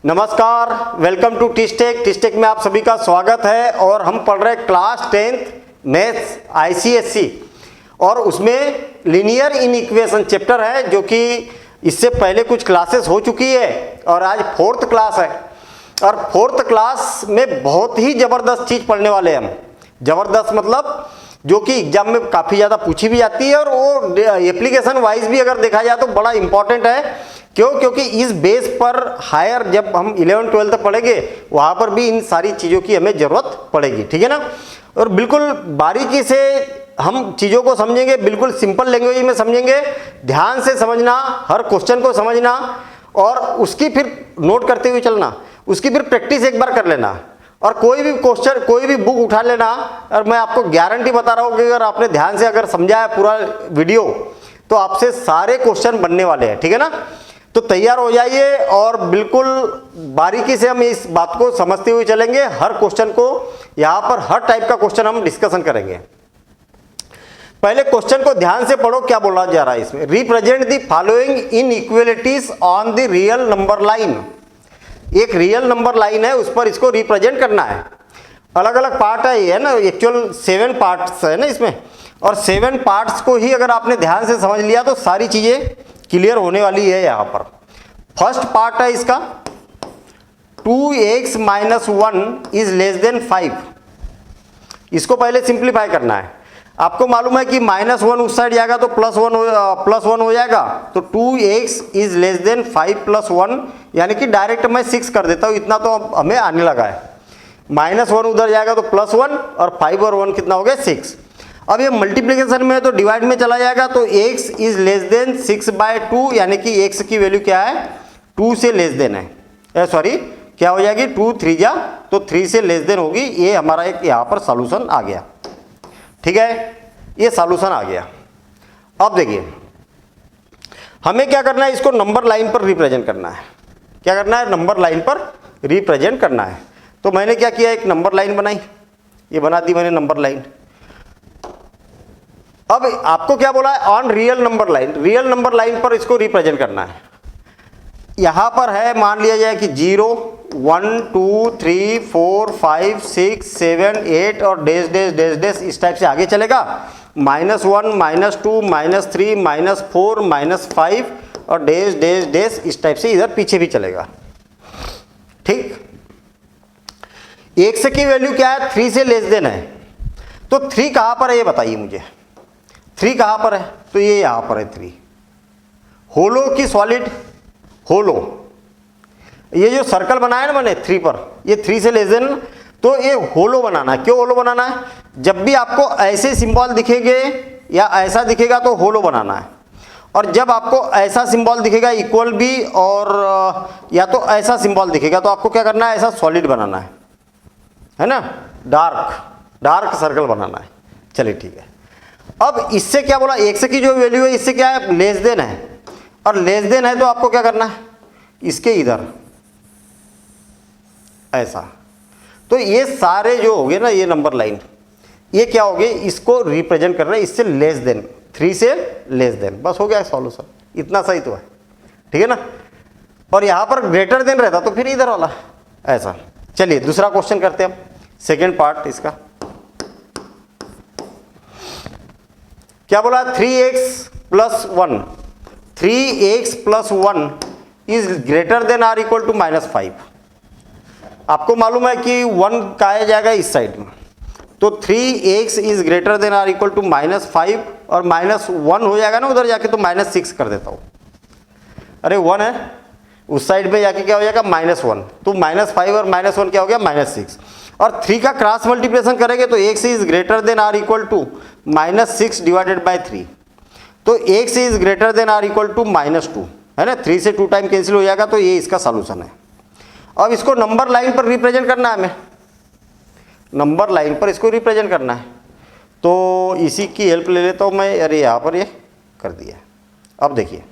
नमस्कार, welcome to टिस्टेक में आप सभी का स्वागत है। और हम पढ़ रहे क्लास 10th मैथ्स ICSE और उसमें लीनियर इन इक्वेशन चैप्टर है, जो कि इससे पहले कुछ क्लासेस हो चुकी है और आज 4th क्लास है। और 4th क्लास में बहुत ही ज़बरदस्त चीज़ पढ़ने वाले हैं हम। ज़बरदस्त मतलब जो कि एग्जाम में काफ़ी ज़्यादा पूछी भी जाती है और वो एप्लीकेशन वाइज भी अगर देखा जाए तो बड़ा इंपॉर्टेंट है। क्यों? क्योंकि इस बेस पर हायर जब हम 11th 12th पढ़ेंगे वहाँ पर भी इन सारी चीज़ों की हमें ज़रूरत पड़ेगी, ठीक है ना। और बिल्कुल बारीकी से हम चीज़ों को समझेंगे, बिल्कुल सिंपल लैंग्वेज में समझेंगे, ध्यान से समझना, हर क्वेश्चन को समझना और उसकी फिर नोट करते हुए चलना, उसकी फिर प्रैक्टिस एक बार कर लेना। और कोई भी क्वेश्चन, कोई भी बुक उठा लेना, और मैं आपको गारंटी बता रहा हूँ कि अगर आपने ध्यान से अगर समझा है पूरा वीडियो तो आपसे सारे क्वेश्चन बनने वाले हैं, ठीक है ना। तो तैयार हो जाइए और बिल्कुल बारीकी से हम इस बात को समझते हुए चलेंगे। हर क्वेश्चन को यहाँ पर हर टाइप का क्वेश्चन हम डिस्कशन करेंगे। पहले क्वेश्चन को ध्यान से पढ़ो, क्या बोला जा रहा है इसमें। Represent the following inequalities on the real number line. एक रियल नंबर लाइन है, उस पर इसको रिप्रेजेंट करना है। अलग अलग पार्ट है ये ना, एक्चुअल 7 पार्ट्स है ना इसमें, और 7 पार्ट्स को ही अगर आपने ध्यान से समझ लिया तो सारी चीजें क्लियर होने वाली है। यहाँ पर फर्स्ट पार्ट है इसका, 2x - 1 इज लेस देन 5। इसको पहले सिंप्लीफाई करना है। आपको मालूम है कि -1 उस साइड जाएगा तो +1 हो जाएगा, तो 2x इज लेस देन 5 + 1, यानी कि डायरेक्ट मैं 6 कर देता हूँ, इतना तो हमें आने लगा है। -1 उधर जाएगा तो +1 और 5 और 1 कितना हो गया 6। अब ये मल्टीप्लिकेशन में तो डिवाइड में चला जाएगा, तो x इज लेस देन 6/2, यानी कि x की वैल्यू क्या है 2 से लेस देन है। सॉरी क्या हो जाएगी 2 3 जा तो 3 से लेस देन होगी। ये हमारा एक यहाँ पर सॉल्यूशन आ गया, ठीक है, ये सॉल्यूशन आ गया। अब देखिए हमें क्या करना है, इसको नंबर लाइन पर रिप्रेजेंट करना है। क्या करना है, नंबर लाइन पर रिप्रेजेंट करना है। तो मैंने क्या किया, एक नंबर लाइन बनाई, ये बना दी मैंने नंबर लाइन। अब आपको क्या बोला है, on real number line. Real number line पर इसको रिप्रेजेंट करना है। यहां पर है, मान लिया जाए कि 0 1 2 3 4 5 6 7 8 और डैश डैश डैश डैश इस टाइप से आगे चलेगा। -1 -2 -3 -4 -5 और डैश डैश डैश इस टाइप से इधर पीछे भी चलेगा, ठीक। x की वैल्यू क्या है, 3 से लेस देन है। तो 3 कहां पर है ये बताइए मुझे, 3 कहां पर है, तो ये यहां पर है 3। होलो की सॉलिड, होलो, ये जो सर्कल बनाया ना मैंने 3 पर, ये 3 से लेस देन, तो ये होलो बनाना है। क्यों होलो बनाना है, जब भी आपको ऐसे सिंबल दिखेंगे या ऐसा दिखेगा तो होलो बनाना है। और जब आपको ऐसा सिंबल दिखेगा इक्वल भी, और या तो ऐसा सिंबल दिखेगा, तो आपको क्या करना है, ऐसा सॉलिड बनाना है ना, डार्क सर्कल बनाना है। चलिए ठीक है। अब इससे क्या बोला, x की जो वैल्यू है इससे क्या है, लेस देन है, और लेस देन है तो आपको क्या करना है, इसके इधर ऐसा। तो ये सारे जो हो गए ना, ये नंबर लाइन, ये क्या हो गए, इसको रिप्रेजेंट कर रहे हैं इससे लेस देन, 3 से लेस देन। बस हो गया सॉल्यूशन, इतना सही तो है, ठीक है ना। और यहां पर ग्रेटर देन रहता तो फिर इधर वाला ऐसा। चलिए दूसरा क्वेश्चन करते हैं हम, सेकेंड पार्ट इसका। क्या बोला, 3x + 1, 3x + 1 is greater than or equal to -5। आपको मालूम है कि 1 का आ जाएगा इस साइड में, तो 3x is greater than or equal to -5 और -1 हो जाएगा ना उधर जाके, तो -6 कर देता हूँ। अरे 1 है उस साइड में जाके क्या हो जाएगा -1, तो -5 और -1 क्या हो गया -6। और 3 का क्रॉस मल्टीप्लिकेशन करेंगे तो x is greater than or equal to -6 divided by 3, तो x is greater than or equal to -2 है ना। 3 से 2 टाइम कैंसिल हो जाएगा, तो ये इसका सॉल्यूशन है। अब इसको नंबर लाइन पर रिप्रेजेंट करना है हमें, नंबर लाइन पर इसको रिप्रेजेंट करना है। तो इसी की हेल्प ले लेता हूँ मैं। अरे यहाँ पर ये कर दिया। अब देखिए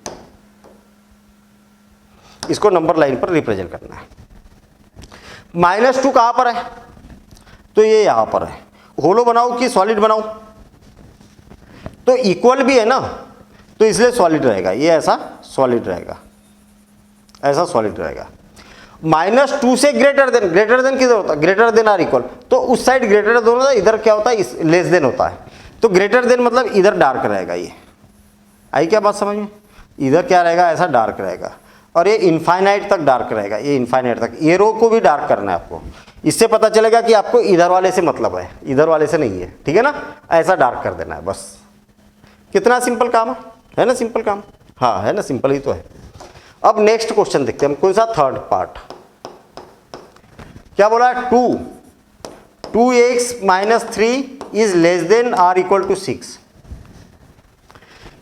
इसको नंबर लाइन पर रिप्रेजेंट करना है। -2 कहाँ पर है, तो ये यहाँ पर है। होलो बनाऊँ कि सॉलिड बनाऊँ, तो इक्वल भी है ना, तो इसलिए सॉलिड रहेगा, ये ऐसा सॉलिड रहेगा, ऐसा सॉलिड रहेगा। -2 से ग्रेटर देन किधर होता है, ग्रेटर देन आर इक्वल, तो उस साइड ग्रेटर देन होता है, इधर क्या होता है, लेस देन होता है। तो ग्रेटर देन मतलब इधर डार्क रहेगा, ये आई क्या बात समझ में, इधर क्या रहेगा, ऐसा डार्क रहेगा, और ये इनफाइनाइट तक डार्क रहेगा, ये इनफाइनाइट तक, ये रो को भी डार्क करना है आपको। इससे पता चलेगा कि आपको इधर वाले से मतलब है, इधर वाले से नहीं है, ठीक है ना, ऐसा डार्क कर देना है बस। कितना सिंपल काम है ना, सिंपल काम, हाँ है ना, सिंपल ही तो है। अब नेक्स्ट क्वेश्चन देखते हैं हम, कौन सा, थर्ड पार्ट। क्या बोला है, 2x - 3 is less than or equal to 6।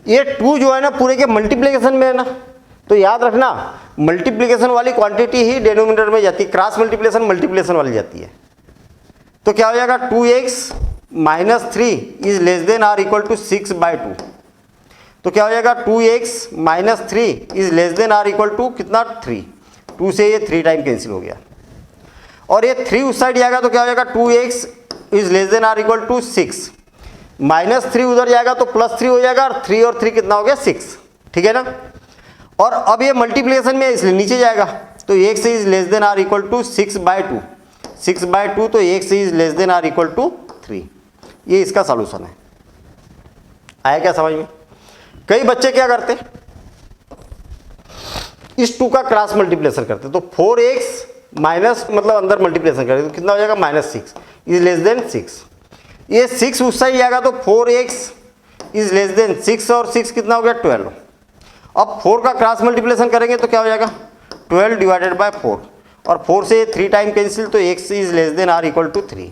ये 2 जो है ना पूरे के मल्टीप्लिकेशन में है ना, तो याद रखना मल्टीप्लिकेशन वाली क्वांटिटी ही डिनोमिनेटर में जाती है, क्रॉस मल्टीप्लिकेशन वाली जाती है। तो क्या हो जाएगा, 2x - 3 is less than or equal to 6/2। तो क्या हो जाएगा, 2x - 3 is less than or equal to कितना, 3। 2 से ये 3 टाइम कैंसिल हो गया, और ये 3 उस साइड जाएगा तो क्या हो जाएगा, 2x is less than or equal to 6, -3 उधर जाएगा तो +3 हो जाएगा, और 3 और 3 कितना हो गया, 6, ठीक है ना। और अब ये मल्टीप्लिकेशन में है इसलिए नीचे जाएगा, तो x is less than or equal to 6/2, 6/2, तो x is less than or equal to 3। ये इसका सॉल्यूशन है। आया क्या समझ में। कई बच्चे क्या करते, इस 2 का क्रॉस मल्टीप्लिकेशन करते, तो 4x माइनस मतलब अंदर मल्टीप्लिकेशन करते तो कितना हो जाएगा, -6 इज लेस देन 6। ये 6 उस साइड जाएगा तो 4x इज लेस देन 6, और 6 कितना हो गया, 12। अब 4 का क्रॉस मल्टीप्लिकेशन करेंगे तो क्या हो जाएगा, 12 डिवाइडेड बाय 4, और 4 से 3 टाइम कैंसिल, तो x is less than or equal to 3।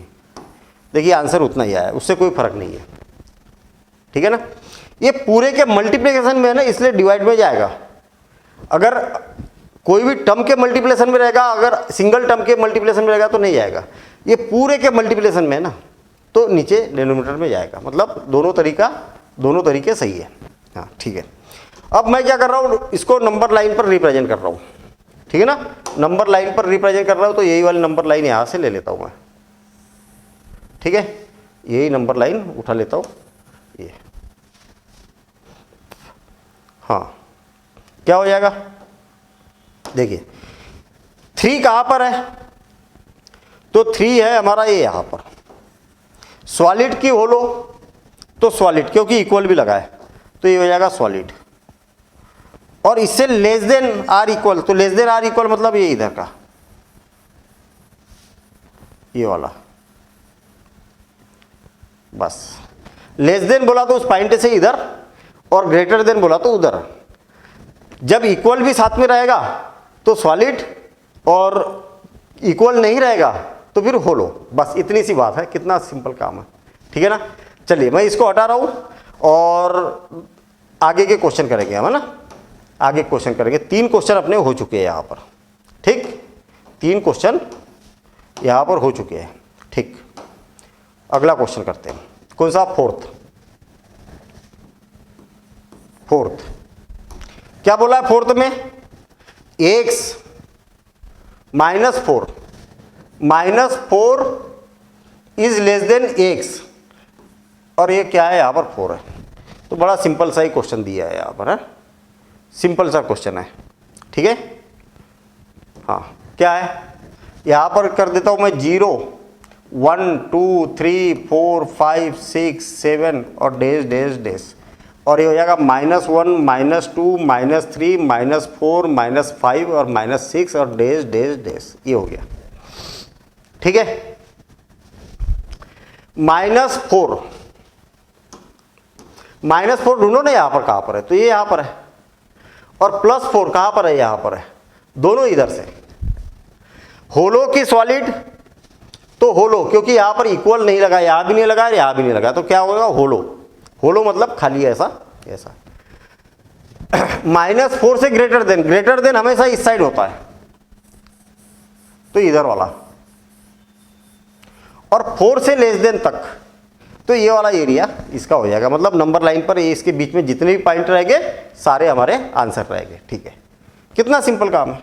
देखिए आंसर उतना ही आया, उससे कोई फर्क नहीं है, ठीक है ना। ये पूरे के मल्टीप्लिकेशन में है ना, इसलिए डिवाइड में जाएगा। अगर कोई भी टर्म के मल्टीप्लिकेशन में रहेगा, अगर सिंगल टर्म के मल्टीप्लिकेशन में रहेगा तो नहीं जाएगा। ये पूरे के मल्टीप्लिकेशन में है ना, तो नीचे डिनोमिनेटर में जाएगा, मतलब दोनों तरीके सही है, हाँ ठीक है। अब मैं क्या कर रहा हूँ, इसको नंबर लाइन पर रिप्रेजेंट कर रहा हूँ, ठीक है ना, नंबर लाइन पर रिप्रेजेंट कर रहा हूँ, तो यही वाली नंबर लाइन यहाँ से ले लेता हूँ मैं, ठीक है, यही नंबर लाइन उठा लेता हूँ, ये, हाँ क्या हो जाएगा, देखिए 3 कहाँ पर है, तो 3 है हमारा ये यहाँ पर, सॉलिड की होलो तो सॉलिड, क्योंकि इक्वल भी लगा है तो ये हो जाएगा सॉलिड, और इससे लेस देन आर इक्वल, तो लेस देन आर इक्वल मतलब ये इधर का, ये वाला, बस लेस देन बोला तो उस पॉइंट से इधर, और ग्रेटर देन बोला तो उधर। जब इक्वल भी साथ में रहेगा तो सॉलिड, और इक्वल नहीं रहेगा तो फिर होलो, बस इतनी सी बात है। कितना सिंपल काम है, ठीक है ना। चलिए मैं इसको हटा रहा हूँ, और आगे के क्वेश्चन करेंगे हम, है ना, आगे क्वेश्चन करेंगे। 3 क्वेश्चन अपने हो चुके हैं यहाँ पर, ठीक, 3 क्वेश्चन यहाँ पर हो चुके हैं, ठीक। अगला क्वेश्चन करते हैं, कौन सा, फोर्थ। क्या बोला है फोर्थ में, x -4 is less then x, और ये क्या है, यहाँ पर 4 है, तो बड़ा सिंपल सा ही क्वेश्चन दिया है यहाँ पर, है सिंपल सा क्वेश्चन है, ठीक है। हाँ क्या है, यहाँ पर कर देता हूँ मैं 0 1 2 3 4 5 6 7 और डैश डैश डैश, और ये हो जाएगा -1 -2 -3 -4 -5 और -6 और डैश डैश डैश, ये हो गया, ठीक है। -4 ढूंढो ना यहाँ पर कहाँ पर है, तो ये यहाँ पर है, और +4 कहाँ पर है, यहाँ पर है, दोनों इधर से। होलो की सॉलिड तो होलो, क्योंकि यहाँ पर इक्वल नहीं लगा, यहाँ भी नहीं लगा, यहाँ भी नहीं लगा, तो क्या होगा, होलो मतलब खाली ऐसा ऐसा। -4 से ग्रेटर देन हमेशा इस साइड होता है, तो इधर वाला, और 4 से लेस देन तक, तो ये वाला एरिया इसका हो जाएगा। मतलब नंबर लाइन पर इसके बीच में जितने भी पॉइंट रहेंगे सारे हमारे आंसर रहेंगे, ठीक है। कितना सिंपल काम है।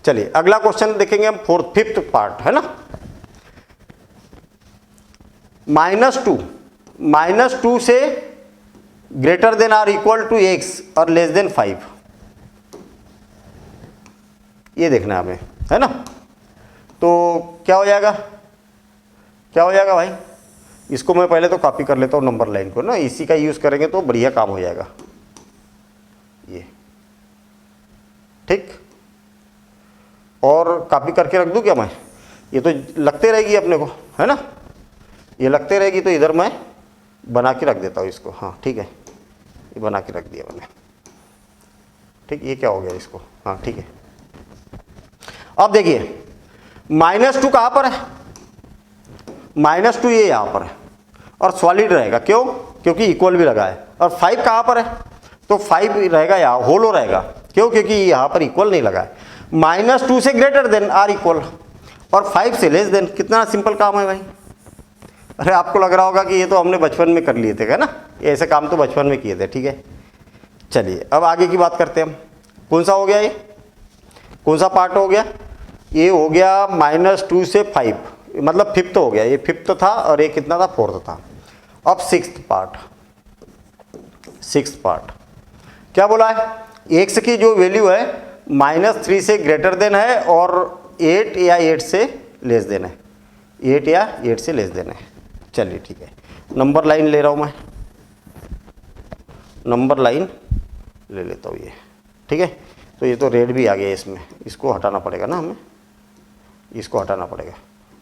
चलिए अगला क्वेश्चन देखेंगे हम, फिफ्थ पार्ट है ना, -2 से greater than or equal to x और लेस देन 5, ये देखना है हमें। है ना। तो क्या हो जाएगा, क्या हो जाएगा भाई, इसको मैं पहले तो कॉपी कर लेता हूँ नंबर लाइन को ना, इसी का यूज़ करेंगे तो बढ़िया काम हो जाएगा ये, ठीक। और कॉपी करके रख दूँ क्या मैं, ये तो लगते रहेगी अपने को, है ना, ये लगते रहेगी, तो इधर मैं बना के रख देता हूँ इसको। हाँ ठीक है, ये बना के रख दिया मैंने, ठीक। ये क्या हो गया इसको, हाँ ठीक है। अब देखिए -2 कहाँ पर है, -2 ये यहाँ पर है और सॉलिड रहेगा, क्यों, क्योंकि इक्वल भी लगा है। और 5 कहाँ पर है, तो 5 रहेगा यहाँ, होलो रहेगा, क्यों, क्योंकि यहाँ पर इक्वल नहीं लगा है। -2 से ग्रेटर देन आर इक्वल और 5 से लेस देन। कितना सिंपल काम है भाई। अरे आपको लग रहा होगा कि ये तो हमने बचपन में कर लिए थे, है ना, ये ऐसे काम तो बचपन में किए थे, ठीक है। चलिए अब आगे की बात करते हैं हम। कौन सा हो गया ये, कौन सा पार्ट हो गया, ये हो गया -2 से 5, मतलब 5th हो गया, ये 5th था और ये कितना था, 4th था। अब 6th पार्ट, 6th पार्ट क्या बोला है, x की जो वैल्यू है -3 से ग्रेटर देन है और 8 या 8 से लेस देन है, 8 या 8 से लेस देन है। चलिए ठीक है, नंबर लाइन ले रहा हूँ मैं, नंबर लाइन ले लेता हूँ ये, ठीक है। तो ये तो रेड भी आ गया इसमें, इसको हटाना पड़ेगा ना हमें, इसको हटाना पड़ेगा,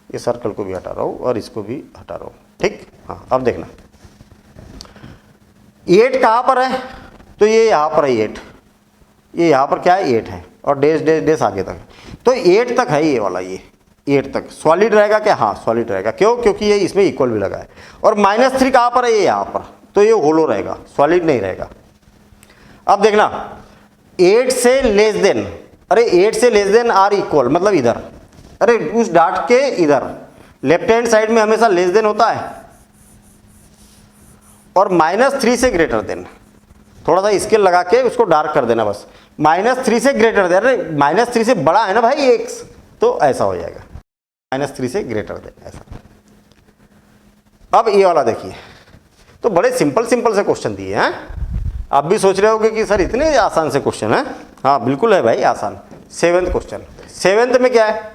ये सर्कल को भी हटा रहा हूँ और इसको भी हटा रहा हूँ, ठीक। हाँ अब देखना 8 कहाँ पर है, तो ये यहाँ पर है 8, ये यहाँ पर क्या है 8 है और डैश डैश डैश आगे तक, तो 8 तक है ये वाला, ये 8 तक सॉलिड रहेगा क्या, हाँ सॉलिड रहेगा, क्यों, क्योंकि ये इसमें इक्वल भी लगा है। और -3 कहाँ पर है, ये यहाँ पर, तो ये होलो रहेगा, सॉलिड नहीं रहेगा। अब देखना 8 से लेस देन, अरे 8 से लेस देन आर इक्वल मतलब इधर, अरे उस डॉट के इधर लेफ्ट हैंड साइड में हमेशा लेस देन होता है। और -3 से ग्रेटर देन, थोड़ा सा स्केल लगा के उसको डार्क कर देना बस, -3 से ग्रेटर देन, अरे -3 से बड़ा है ना भाई x, तो ऐसा हो जाएगा -3 से ग्रेटर देन ऐसा। अब ये वाला देखिए, तो बड़े सिंपल सिंपल से क्वेश्चन दिए हैं। आप भी सोच रहे होगे कि सर इतने आसान से क्वेश्चन है, हाँ बिल्कुल है भाई आसान। 7th क्वेश्चन, 7th में क्या है,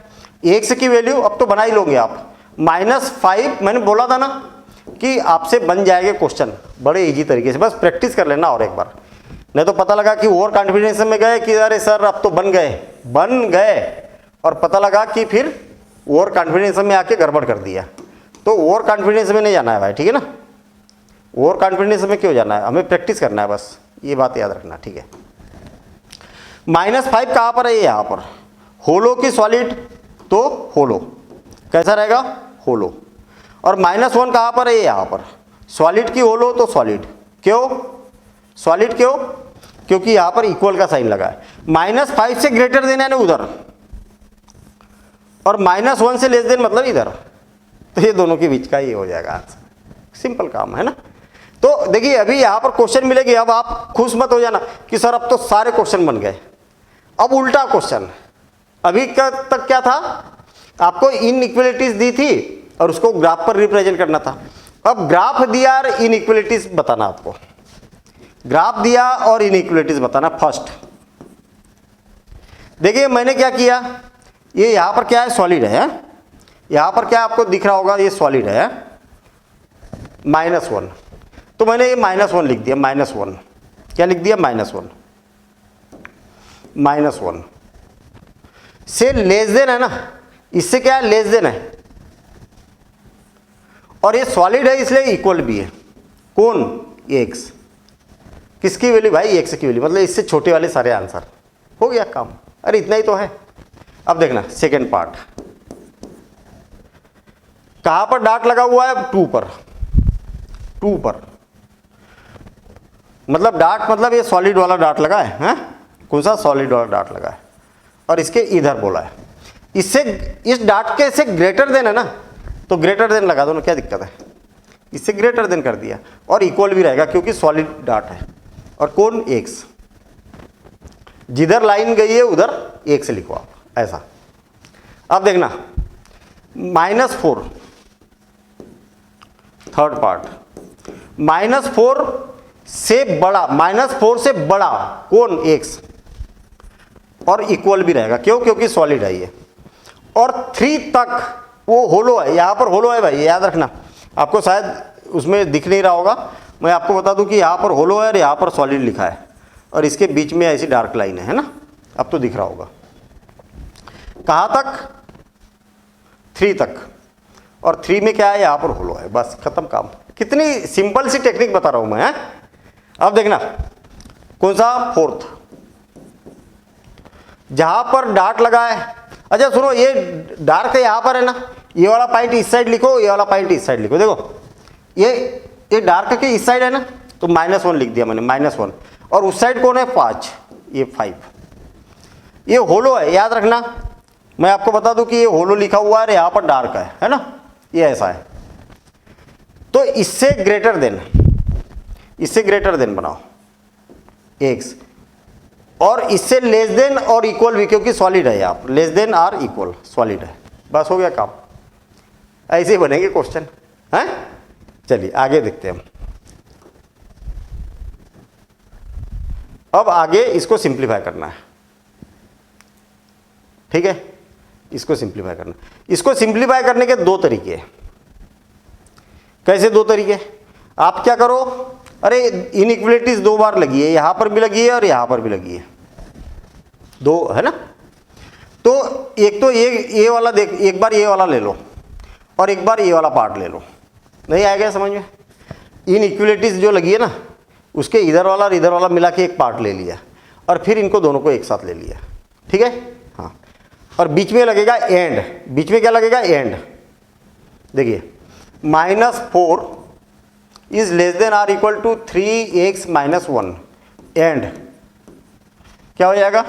x की वैल्यू अब तो बना ही लोगे आप, -5, मैंने बोला था ना कि आपसे बन जाएंगे क्वेश्चन बड़े इजी तरीके से, बस प्रैक्टिस कर लेना और एक बार, नहीं तो पता लगा कि ओवर कॉन्फिडेंस में गए कि अरे सर अब तो बन गए और पता लगा कि फिर ओवर कॉन्फिडेंस में आके गड़बड़ कर दिया। तो ओवर कॉन्फिडेंस में नहीं जाना है भाई, ठीक है ना, ओवर कॉन्फिडेंस में क्यों जाना है, हमें प्रैक्टिस करना है बस, ये बात याद रखना, ठीक है। -5 कहाँ पर है, ये यहाँ पर, होलो की सॉलिड तो होलो, कैसा रहेगा होलो। और -1 कहाँ पर है, ये यहाँ पर, सॉलिड की होलो तो सॉलिड, क्यों सॉलिड, क्यों, क्योंकि यहाँ पर इक्वल का साइन लगा है। -5 से ग्रेटर देन है ना उधर, और -1 से लेस देन मतलब इधर, तो ये दोनों के बीच का ये हो जाएगा आंसर। सिंपल काम है ना। तो देखिए अभी यहाँ पर क्वेश्चन मिलेगी, अब आप खुश मत हो जाना कि सर अब तो सारे क्वेश्चन बन गए। अब उल्टा क्वेश्चन, अभी तक क्या था, आपको इनइक्वालिटीज दी थी और उसको ग्राफ पर रिप्रेजेंट करना था। अब ग्राफ दिया और इनइक्वालिटीज बताना, आपको ग्राफ दिया और इनइक्वालिटीज बताना। फर्स्ट देखिए मैंने क्या किया, ये यहाँ पर क्या है सॉलिड है, यहाँ पर क्या आपको दिख रहा होगा ये सॉलिड है, -1, तो मैंने ये -1 लिख दिया, -1 क्या लिख दिया, -1 से लेस देन है ना, इससे क्या है लेस देन है, और ये सॉलिड है इसलिए इक्वल भी है, कौन x, किसकी वैल्यू भाई x की वैल्यू, मतलब इससे छोटे वाले सारे आंसर, हो गया काम। अरे इतना ही तो है। अब देखना सेकंड पार्ट, कहां पर डॉट लगा हुआ है, 2 पर, 2 पर, मतलब डॉट मतलब ये सॉलिड वाला डॉट लगा है, कौन सा सॉलिड वाला डॉट लगा है, और इसके इधर बोला है, इससे इस डॉट के से ग्रेटर देन है ना, तो ग्रेटर देन लगा दो ना, क्या दिक्कत है, इससे ग्रेटर देन कर दिया, और इक्वल भी रहेगा क्योंकि सॉलिड डॉट है, और कौन x, जिधर लाइन गई है उधर x लिखो आप ऐसा। अब देखना -4 थर्ड पार्ट, -4 से बड़ा, -4 से बड़ा कौन x, और इक्वल भी रहेगा। क्यों? क्योंकि सॉलिड है ये। और 3 तक वो होलो है, यहाँ पर होलो है भाई, याद रखना। आपको शायद उसमें दिख नहीं रहा होगा, मैं आपको बता दूं कि यहाँ पर होलो है और यहाँ पर सॉलिड लिखा है और इसके बीच में ऐसी डार्क लाइन है ना। अब तो दिख रहा होगा। कहाँ तक? 3 तक। और 3 में क्या है? यहाँ पर होलो है। बस खत्म काम। कितनी सिंपल सी टेक्निक बता रहा हूँ मैं। अब देखना कौन सा? 4th, जहाँ पर डार्क लगा है। अच्छा सुनो, ये डार्क है यहाँ पर है ना, ये वाला पॉइंट इस साइड लिखो, ये वाला पॉइंट इस साइड लिखो। देखो ये डार्क के इस साइड है ना, तो -1 लिख दिया मैंने, -1। और उस साइड कौन है? 5, ये 5। ये होलो है, याद रखना। मैं आपको बता दूं कि ये होलो लिखा हुआ है, यहाँ पर डार्क है ना, ये ऐसा है। तो इससे ग्रेटर देन बनाओ x, और इससे लेस देन और इक्वल भी, क्योंकि सॉलिड है यहाँ पर, लेस देन और इक्वल, सॉलिड है। बस हो गया काम। ऐसे ही बनेंगे क्वेश्चन हैं। चलिए आगे देखते हैं हम। अब आगे इसको सिंप्लीफाई करना है, ठीक है। इसको सिंप्लीफाई करना, इसको सिंप्लीफाई करने के 2 तरीके हैं। कैसे 2 तरीके? आप क्या करो, अरे इनइक्वलिटीज 2 बार लगी है, यहां पर भी लगी है और यहां पर भी लगी है, 2 है ना। तो एक तो ये वाला देख, एक बार ये वाला ले लो और एक बार ये वाला पार्ट ले लो। नहीं आएगा समझ में? इनइक्वलिटीज जो लगी है ना, उसके इधर वाला और इधर वाला मिला के एक पार्ट ले लिया और फिर इनको दोनों को एक साथ ले लिया, ठीक है। हाँ, और बीच में लगेगा एंड। बीच में क्या लगेगा? एंड। देखिए -4 is less than or equal to 3x - 1 and क्या हो जाएगा?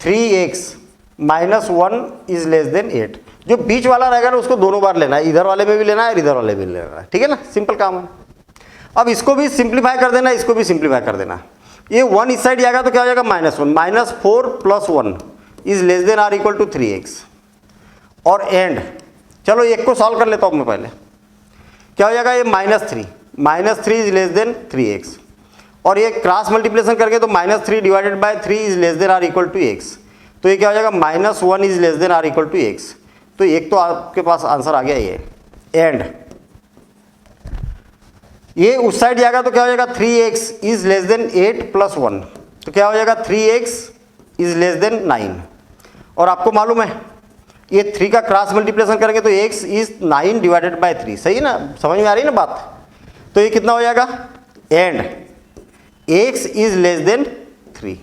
3x - 1 is less then 8। जो बीच वाला रहेगा ना, उसको दोनों बार लेना है, इधर वाले में भी लेना है और इधर वाले में भी लेना है, ठीक है ना। सिंपल काम है। अब इसको भी सिंप्लीफाई कर देना, इसको भी सिंप्लीफाई कर देना। ये 1 इस साइड जाएगा तो क्या हो जाएगा? -1 -4 + 1 is less than or equal to 3x। और एंड, चलो एक को सॉल्व कर लेता हूँ मैं पहले। क्या हो जाएगा? ये -3 इज लेस देन 3x। और ये क्रॉस मल्टीप्लिकेशन करके तो -3 divided by 3 is less than or equal to x। तो ये क्या हो जाएगा? -1 is less than or equal to x। तो एक तो आपके पास आंसर आ गया ये। एंड ये उस साइड जाएगा तो क्या हो जाएगा? 3x is less then 8 + 1। तो क्या हो जाएगा? 3x is less then 9। और आपको मालूम है ये 3 का क्रॉस मल्टीप्लिकेशन करेंगे तो x इज 9 डिवाइडेड बाय 3। सही ना? समझ में आ रही है ना बात? तो ये कितना हो जाएगा? And x is less than 3।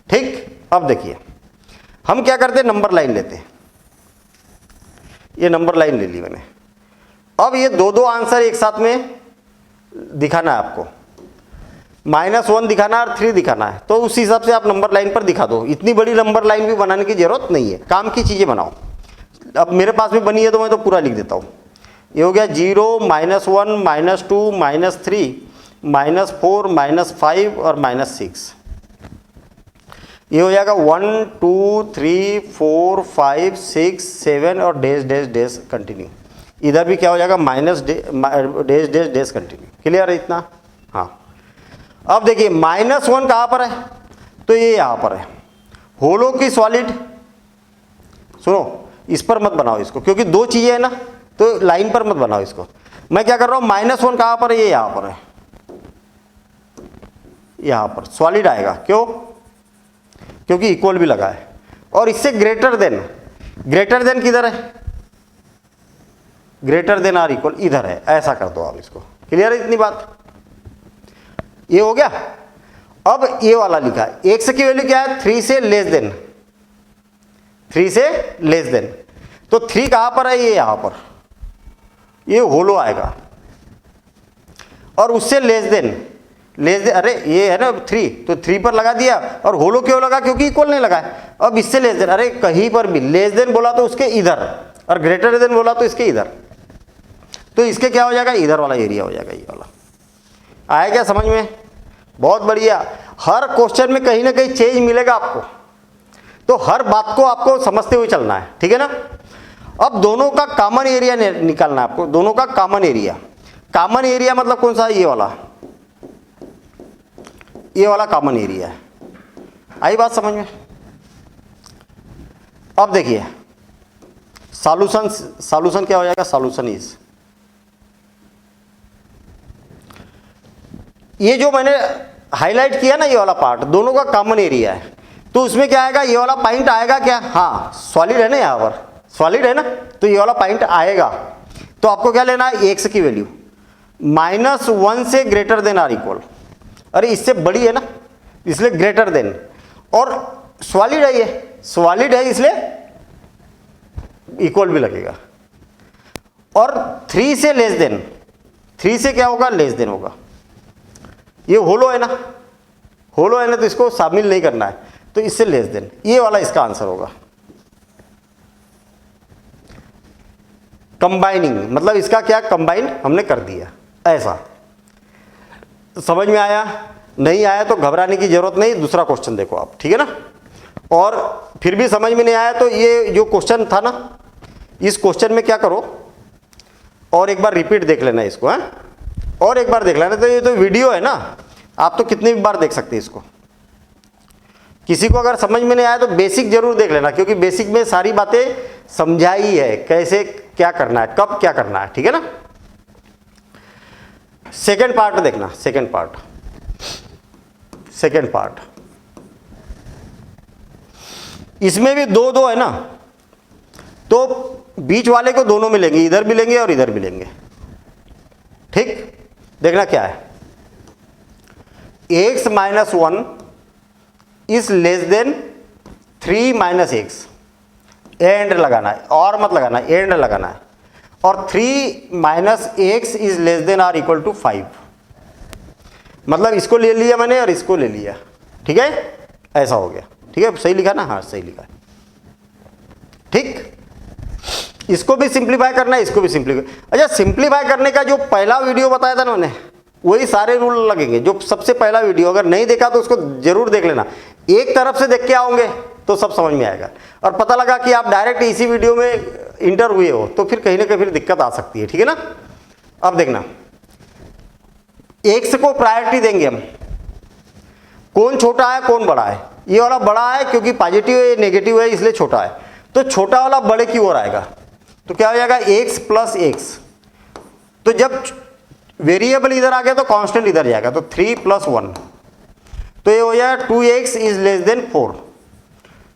ठीक। अब देखिए हम क्या करते हैं, नंबर लाइन लेते हैं। ये नंबर लाइन ले ली मैंने। अब ये 2 आंसर एक साथ में दिखाना है आपको, -1 दिखाना है और 3 दिखाना है। तो उस हिसाब से आप नंबर लाइन पर दिखा दो। इतनी बड़ी नंबर लाइन भी बनाने की जरूरत नहीं है, काम की चीजें बनाओ। अब मेरे पास भी बनी है तो मैं तो पूरा लिख देता हूँ। ये हो गया 0 -1 -2 -3 -4 -5 और -6। ये हो जाएगा 1 2 3 4 5 6 7 और डैश डैश डैश कंटिन्यू। इधर भी क्या हो जाएगा? Dash dash dash continue. Clear है इतना? हाँ। अब देखिए -1 कहाँ पर है? तो ये यहाँ पर है। होलो की सॉलिड, सुनो इस पर मत बनाओ इसको, क्योंकि 2 चीजें है ना, तो लाइन पर मत बनाओ इसको। मैं क्या कर रहा हूँ, -1 कहाँ पर है? ये यहाँ पर है, यहाँ पर सॉलिड आएगा। क्यों? क्योंकि इक्वल भी लगा है। और इससे ग्रेटर देन किधर है? ग्रेटर देन आर इक्वल इधर है। ऐसा कर दो आप इसको। क्लियर है इतनी बात? ये हो गया। अब ये वाला लिखा है, x की वैल्यू क्या है? 3 से लेस देन। 3 से लेस देन, तो 3 कहां पर है? ये यहां पर, ये होलो आएगा। और उससे लेस देन, अरे ये है ना 3, तो 3 पर लगा दिया। और होलो क्यों लगा? क्योंकि इक्वल नहीं लगा है। अब इससे लेस देन, अरे कहीं पर भी लेस देन बोला तो उसके इधर, और ग्रेटर देन बोला तो इसके इधर। तो इसके क्या हो जाएगा? इधर वाला एरिया हो जाएगा, ये वाला। आया क्या समझ में? बहुत बढ़िया। हर क्वेश्चन में कहीं ना कहीं चेंज मिलेगा आपको, तो हर बात को आपको समझते हुए चलना है, ठीक है ना। अब दोनों का कॉमन एरिया निकालना है आपको। दोनों का कॉमन एरिया मतलब कौन सा? ये वाला। ये वाला कॉमन एरिया है। आई बात समझ में? अब देखिए सॉल्यूशन क्या हो जाएगा? सॉल्यूशन इज, ये जो मैंने हाईलाइट किया ना ये वाला पार्ट, दोनों का कॉमन एरिया है, तो उसमें क्या आएगा? ये वाला पॉइंट आएगा क्या? हाँ सॉलिड है ना, यहाँ पर सॉलिड है ना, तो ये वाला पॉइंट आएगा। तो आपको क्या लेना है? एक्स की वैल्यू -1 से ग्रेटर देन आर इक्वल, अरे इससे बड़ी है ना इसलिए ग्रेटर देन, और सॉलिड है, ये सॉलिड है इसलिए इक्वल भी लगेगा, और 3 से लेस देन, 3 से क्या होगा? लेस देन होगा। ये होलो है ना, होलो है ना, तो इसको शामिल नहीं करना है, तो इससे लेस देन, ये वाला इसका आंसर होगा। कंबाइनिंग मतलब इसका क्या? कंबाइन हमने कर दिया ऐसा। समझ में आया? नहीं आया तो घबराने की जरूरत नहीं, दूसरा क्वेश्चन देखो आप, ठीक है ना। और फिर भी समझ में नहीं आया तो ये जो क्वेश्चन था ना, इस क्वेश्चन में क्या करो, और एक बार रिपीट देख लेना इसको, है और एक बार देख लेना। तो ये तो वीडियो है ना, आप तो कितनी भी बार देख सकते हैं इसको। किसी को अगर समझ में नहीं आया तो बेसिक जरूर देख लेना, क्योंकि बेसिक में सारी बातें समझाई है, कैसे क्या करना है, कब क्या करना है, ठीक है ना। सेकेंड पार्ट देखना, सेकेंड पार्ट इसमें भी दो दो है ना, तो बीच वाले को दोनों मिलेंगे, इधर भी लेंगे और इधर भी लेंगे, ठीक। देखना क्या है, x - 1 is less than 3 - x, and लगाना है और मत लगाना, एंड लगाना है, और 3 - x is less than or equal to 5, मतलब इसको ले लिया मैंने और इसको ले लिया, ठीक है, ऐसा हो गया, ठीक है। सही लिखा ना? हाँ सही लिखा है, ठीक। इसको भी सिंप्लीफाई करना है, इसको भी सिंप्लीफाई। अच्छा, सिंप्लीफाई करने का जो पहला वीडियो बताया था ना मैंने, वही सारे रूल लगेंगे। जो सबसे पहला वीडियो अगर नहीं देखा तो उसको जरूर देख लेना, एक तरफ से देख के आओगे तो सब समझ में आएगा। और पता लगा कि आप डायरेक्ट इसी वीडियो में इंटर हुए हो तो फिर कहीं ना कहीं फिर दिक्कत आ सकती है, ठीक है ना। अब देखना, एक्स को प्रायोरिटी देंगे हम, कौन छोटा है कौन बड़ा है। ये वाला बड़ा है क्योंकि पॉजिटिव है, नेगेटिव है इसलिए छोटा है, तो छोटा वाला बड़े की ओर आएगा। तो क्या हो जाएगा? x + x, तो जब वेरिएबल इधर आ गया तो कांस्टेंट इधर जाएगा, तो 3 + 1, तो ये हो जाएगा 2x इज लेस देन 4।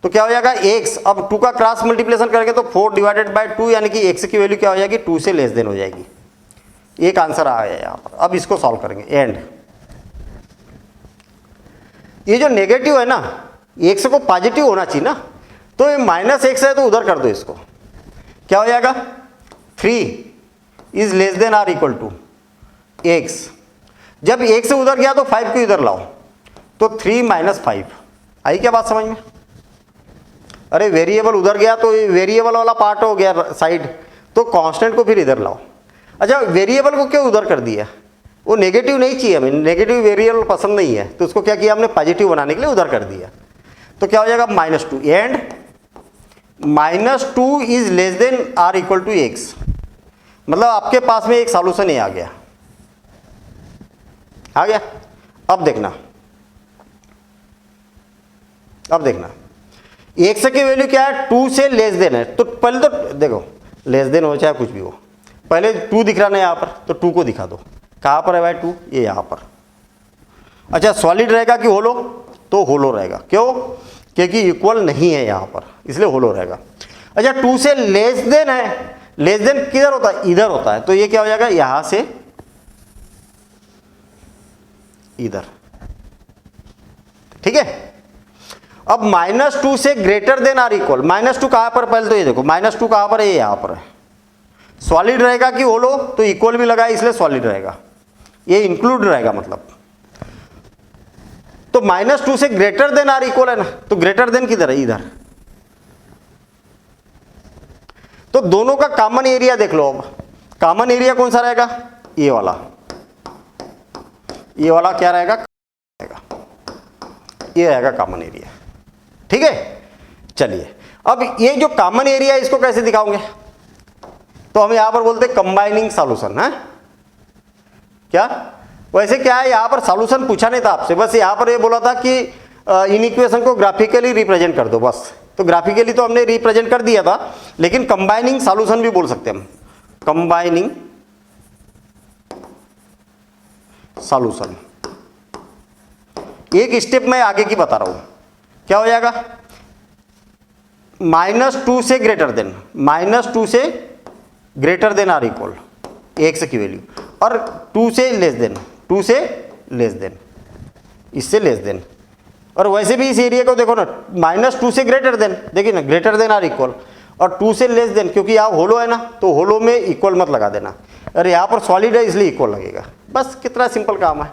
तो क्या हो जाएगा? x, अब 2 का क्रॉस मल्टीप्लिकेशन करेंगे तो 4/2, यानी कि x की वैल्यू क्या हो जाएगी? 2 से लेस देन हो जाएगी। एक आंसर आ गया यहाँ पर। अब इसको सॉल्व करेंगे, एंड ये जो नेगेटिव है ना, x को पॉजिटिव होना चाहिए ना, तो ये -x है तो उधर कर दो इसको, क्या हो जाएगा? 3 is less than or equal to x, जब x से उधर गया तो 5 को इधर लाओ, तो 3 - 5। आई क्या बात समझ में? अरे वेरिएबल उधर गया तो वेरिएबल वाला पार्ट हो गया साइड, तो कांस्टेंट को फिर इधर लाओ। अच्छा, वेरिएबल को क्यों उधर कर दिया? वो नेगेटिव नहीं चाहिए हमें, नेगेटिव वेरिएबल पसंद नहीं है, तो उसको क्या किया हमने? पॉजिटिव बनाने के लिए उधर कर दिया। तो क्या हो जाएगा? -2, and -2 is less than or equal to x, मतलब आपके पास में एक सॉल्यूशन ही आ गया। अब देखना, x की वैल्यू क्या है? 2 से लेस देन है, तो पहले तो देखो लेस देन हो चाहे कुछ भी हो, पहले 2 दिख रहा ना यहाँ पर, तो 2 को दिखा दो। कहाँ पर है भाई 2? ये यहाँ पर। अच्छा, सॉलिड रहेगा कि होलो? तो होलो रहेगा। क्यों? क्योंकि इक्वल नहीं है यहाँ पर, इसलिए होलो रहेगा। अच्छा, 2 से लेस देन है, लेस देन किधर होता है? इधर होता है, तो ये क्या हो जाएगा? यहाँ से इधर, ठीक है। अब -2 से ग्रेटर देन आर इक्वल, -2 कहाँ पर? पहले तो ये देखो, -2 कहाँ पर है? ये यहाँ पर है। सॉलिड रहेगा कि होलो? तो इक्वल भी लगा है इसलिए सॉलिड रहेगा, ये इंक्लूड रहेगा मतलब। तो -2 से ग्रेटर देन आर इक्वल है ना, तो ग्रेटर देन किधर है? इधर। तो दोनों का कॉमन एरिया देख लो। अब कॉमन एरिया कौन सा रहेगा? ये वाला क्या रहेगा? ये रहेगा कॉमन एरिया, ठीक है। चलिए, अब ये जो कॉमन एरिया है इसको कैसे दिखाओगे? तो हम यहां पर बोलते हैं कंबाइनिंग सॉल्यूशन है। क्या? वैसे क्या है, यहाँ पर सॉल्यूशन पूछा नहीं था आपसे, बस यहाँ पर ये बोला था कि इन इक्वेशन को ग्राफिकली रिप्रेजेंट कर दो बस। तो ग्राफिकली तो हमने रिप्रेजेंट कर दिया था, लेकिन कंबाइनिंग सॉल्यूशन भी बोल सकते हैं हम, कंबाइनिंग सॉल्यूशन। एक स्टेप मैं आगे की बता रहा हूं, क्या हो जाएगा, -2 से ग्रेटर देन, -2 से greater than or equal x की वैल्यू, और 2 से लेस देन, 2 से लेस देन, इससे लेस देन। और वैसे भी इस एरिया को देखो ना, -2 से ग्रेटर देन, देखिए ना, ग्रेटर देन आर इक्वल, और 2 से लेस देन, क्योंकि यहाँ होलो है ना, तो होलो में इक्वल मत लगा देना, और यहाँ पर सॉलिड है इसलिए इक्वल लगेगा। बस कितना सिंपल काम है।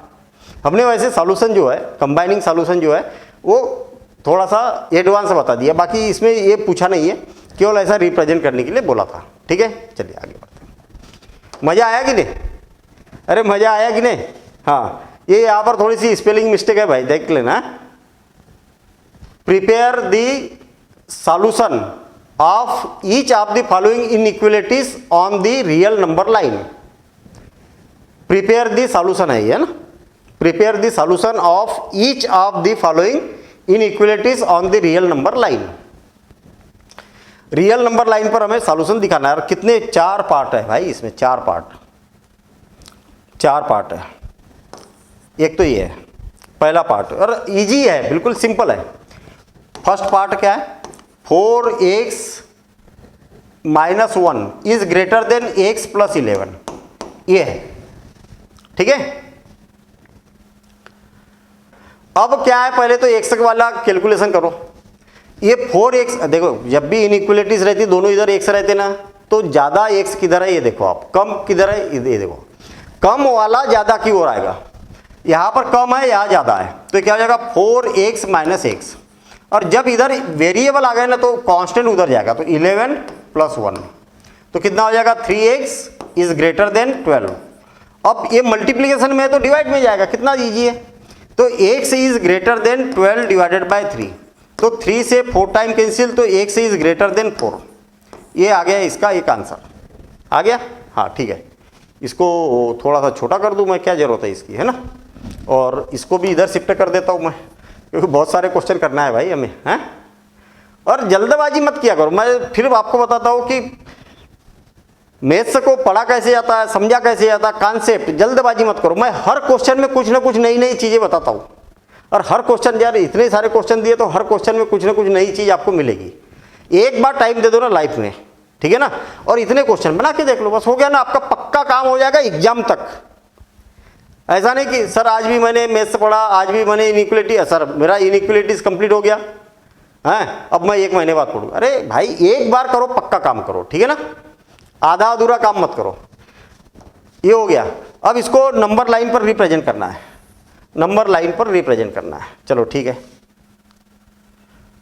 हमने वैसे सॉल्यूशन जो है, कंबाइनिंग सॉल्यूशन जो है, वो थोड़ा सा एडवांस बता दिया, बाकी इसमें ये पूछा नहीं है, केवल ऐसा रिप्रेजेंट करने के लिए बोला था। ठीक है, चलिए आगे बढ़ते हैं। मज़ा आया कि नहीं? अरे मज़ा आया कि नहीं? हाँ, ये यहाँ पर थोड़ी सी स्पेलिंग मिस्टेक है भाई, देख लेना। Prepare the solution of each of the following inequalities on the real number line. Prepare the solution है ये ना, prepare the solution of each of the following inequalities on the real number line. Real number line पर हमें solution दिखाना है, और कितने, 4 part है भाई इसमें, 4 पार्ट है। एक तो ये है पहला पार्ट, और इजी है, बिल्कुल सिंपल है। फर्स्ट पार्ट क्या है, 4x - 1 is greater then x + 11, ये है। ठीक है, अब क्या है, पहले तो x वाला कैलकुलेशन करो। ये 4x, देखो जब भी इनइक्वालिटीज रहती, दोनों इधर x रहते ना, तो ज़्यादा x किधर है ये देखो आप, कम किधर है ये देखो, कम वाला ज़्यादा की ओर आएगा। यहाँ पर कम है, यहाँ ज़्यादा है, तो क्या हो जाएगा, 4x - x। और जब इधर वेरिएबल आ गए ना, तो कांस्टेंट उधर जाएगा, तो 11 + 1, तो कितना हो जाएगा, 3x इज ग्रेटर देन 12। अब ये मल्टीप्लीकेशन में है तो डिवाइड में जाएगा, कितना इजी है। तो x is greater then 12 divided by 3, तो 3 से 4 टाइम कैंसिल, तो x इज ग्रेटर देन 4। ये आ गया इसका एक आंसर, आ गया। हाँ ठीक है, इसको थोड़ा सा छोटा कर दूं मैं, क्या जरूरत है इसकी, है ना। और इसको भी इधर शिफ्ट कर देता हूँ मैं, क्योंकि बहुत सारे क्वेश्चन करना है भाई हमें, हैं। और जल्दबाजी मत किया करो, मैं फिर आपको बताता हूँ कि मैथ्स को पढ़ा कैसे जाता है, समझा कैसे जाता है, कॉन्सेप्ट। जल्दबाजी मत करो, मैं हर क्वेश्चन में कुछ ना कुछ नई नई चीज़ें बताता हूँ, और हर क्वेश्चन, यार इतने सारे क्वेश्चन दिए तो हर क्वेश्चन में कुछ ना कुछ नई चीज़ आपको मिलेगी। एक बार टाइम दे दो ना लाइफ में, ठीक है ना, और इतने क्वेश्चन बना के देख लो, बस हो गया ना, आपका पक्का काम हो जाएगा एग्जाम तक। ऐसा नहीं कि सर आज भी मैंने मैथ्स पढ़ा, आज भी मैंने इनइक्वालिटी, सर मेरा इनइक्वालिटीज कंप्लीट हो गया है, अब मैं 1 महीने बाद पढ़ूंगा। अरे भाई एक बार करो, पक्का काम करो, ठीक है ना, आधा अधूरा काम मत करो। ये हो गया। अब इसको नंबर लाइन पर रिप्रेजेंट करना है, नंबर लाइन पर रिप्रेजेंट करना है। चलो ठीक है,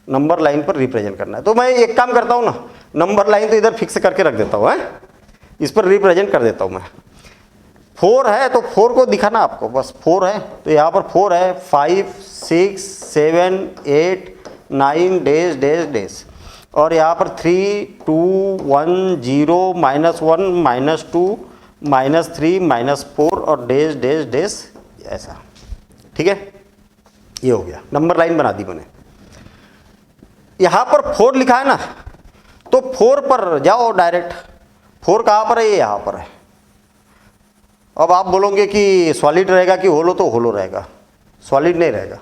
नंबर लाइन पर रिप्रेजेंट करना है, तो मैं एक काम करता हूँ ना, नंबर लाइन तो इधर फिक्स करके रख देता हूँ, है इस पर रिप्रेजेंट कर देता हूँ मैं। 4 है तो 4 को दिखाना आपको, बस 4 है तो यहाँ पर 4 है, 5 6 7 8 9 डैश डैश डैश, और यहाँ पर 3 2 1 0 -1 -2 -3 -4 और डैश डैश डैश, ऐसा। ठीक है, ये हो गया, नंबर लाइन बना दी मैंने। यहाँ पर 4 लिखा है ना, तो 4 पर जाओ डायरेक्ट। 4 कहाँ पर है, ये यहाँ पर है। अब आप बोलोगे कि सॉलिड रहेगा कि होलो, तो होलो रहेगा, सॉलिड नहीं रहेगा।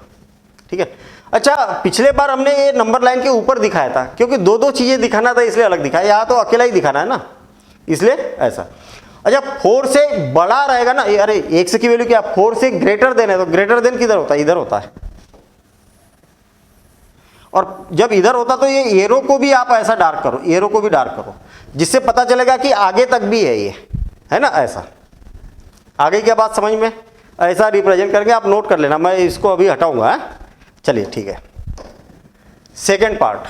ठीक है, अच्छा पिछले बार हमने ये नंबर लाइन के ऊपर दिखाया था, क्योंकि 2-2 चीज़ें दिखाना था इसलिए अलग दिखाया, यहाँ तो अकेला ही दिखाना है ना, इसलिए ऐसा। अच्छा 4 से बड़ा रहेगा ना, अरे x की वैल्यू क्या, 4 से ग्रेटर देन है, तो ग्रेटर देन किधर होता है, इधर होता है। और जब इधर होता तो ये एरो को भी आप ऐसा डार्क करो, एरो को भी डार्क करो, जिससे पता चलेगा कि आगे तक भी है ये, है ना, ऐसा। आगे क्या बात समझ में, ऐसा रिप्रेजेंट करके आप नोट कर लेना, मैं इसको अभी हटाऊंगा, है। चलिए ठीक है, सेकेंड पार्ट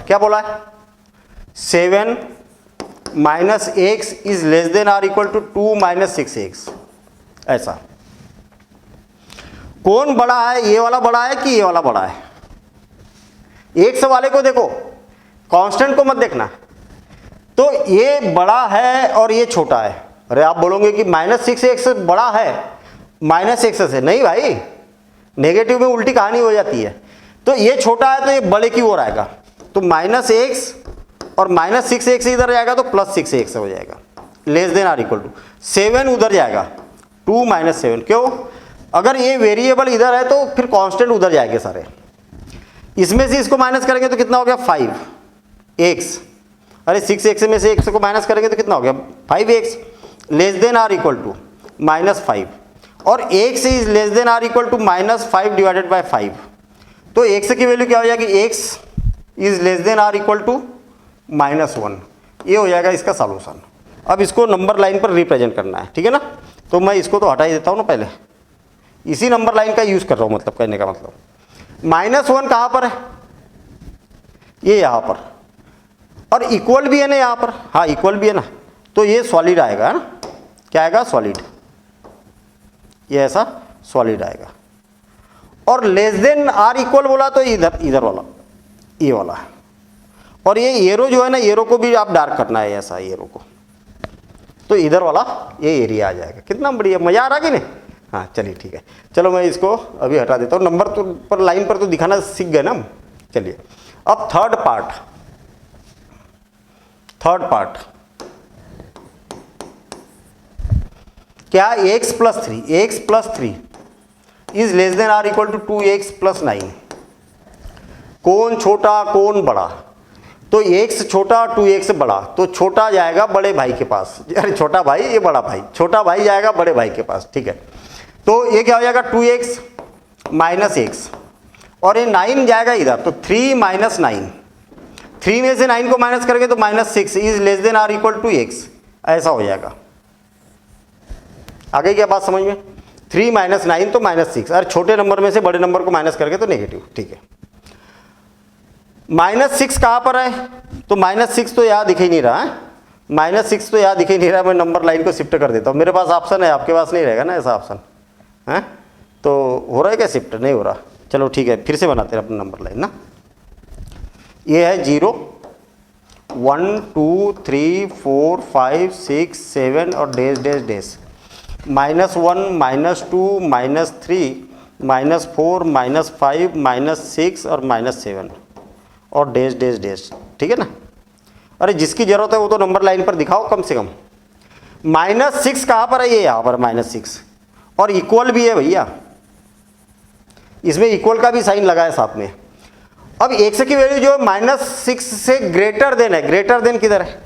क्या बोला है, 7 - x is less than or equal to 2 - 6x, ऐसा। कौन बड़ा है, ये वाला बड़ा है कि ये वाला बड़ा है। x वाले को देखो, कांस्टेंट को मत देखना, तो ये बड़ा है और ये छोटा है, अरे आप बोलोगे कि -6x बड़ा है -x से, नहीं भाई, नेगेटिव में उल्टी कहानी हो जाती है। तो ये छोटा है तो ये बड़े की ओर आएगा, तो -x और -6x इधर जाएगा तो +6x हो जाएगा, less than or equal to 7 उधर जाएगा, 2 - 7। क्यों? अगर ये वेरिएबल इधर है तो फिर कांस्टेंट उधर जाएंगे सारे, इसमें से इसको माइनस करेंगे तो कितना हो गया 5x, अरे 6x में से x को माइनस करेंगे तो कितना हो गया 5x, less than or equal to -5, और x is less than or equal to -5 divided by 5, तो x की वैल्यू क्या हो जाएगी, x is less than or equal to -1। ये हो जाएगा इसका सॉल्यूशन। अब इसको नंबर लाइन पर रिप्रेजेंट करना है, ठीक है ना। तो मैं इसको तो हटा ही देता हूँ ना, पहले इसी नंबर लाइन का यूज कर रहा हूँ, मतलब कहने का मतलब -1 कहाँ पर है, ये यहाँ पर, और इक्वल भी है ना यहाँ पर, हाँ इक्वल भी है ना, तो ये सॉलिड आएगा, है ना, क्या आएगा सॉलिड, ये ऐसा सॉलिड आएगा। और लेस देन आर इक्वल बोला तो इधर वाला, ये वाला है, और ये एरो जो है ना, एरो को भी आप डार्क करना है ऐसा, एरो को, तो इधर वाला ये एरिया आ जाएगा। कितना बढ़िया, मजा आ रहा कि नहीं। हाँ चलिए ठीक है, चलो मैं इसको अभी हटा देता हूँ, नंबर तो पर लाइन पर तो दिखाना सीख गए ना हम। चलिए अब थर्ड पार्ट क्या, x + 3 is less than or equal to 2x + 9। कौन छोटा कौन बड़ा, तो x छोटा 2x बड़ा, तो छोटा जाएगा बड़े भाई के पास, अरे छोटा भाई ये बड़ा भाई, छोटा भाई जाएगा बड़े भाई के पास, ठीक है। तो ये क्या हो जाएगा 2x - x, और ये 9 जाएगा इधर, तो 3 - 9, 3 में से 9 को माइनस करेंगे तो -6 is less than or equal to x, ऐसा हो जाएगा। आ गई क्या बात समझ में, 3 - 9 तो -6, अरे छोटे नंबर में से बड़े नंबर को माइनस करके तो नेगेटिव, ठीक है। -6 कहाँ पर है, तो -6 तो यहाँ दिख ही नहीं रहा है, -6 तो यहाँ दिख ही नहीं रहा। मैं नंबर लाइन को शिफ्ट कर देता हूँ, मेरे पास ऑप्शन है, आपके पास नहीं रहेगा ना ऐसा ऑप्शन है, तो हो रहा है क्या शिफ्ट, नहीं हो रहा, चलो ठीक है फिर से बनाते हैं अपना नंबर लाइन ना। ये है 0 1 2 3 4 5 6 7 और डैश -1 -2 -3 -4 -5 -6 और -7 और डैश, ठीक है ना। अरे जिसकी जरूरत है वो तो नंबर लाइन पर दिखाओ कम से कम। -6 कहाँ पर है, ये यहाँ पर -6, और इक्वल भी है भैया, इसमें इक्वल का भी साइन लगा है साथ में। अब x की वैल्यू जो है -6 से ग्रेटर देन है, ग्रेटर देन किधर है,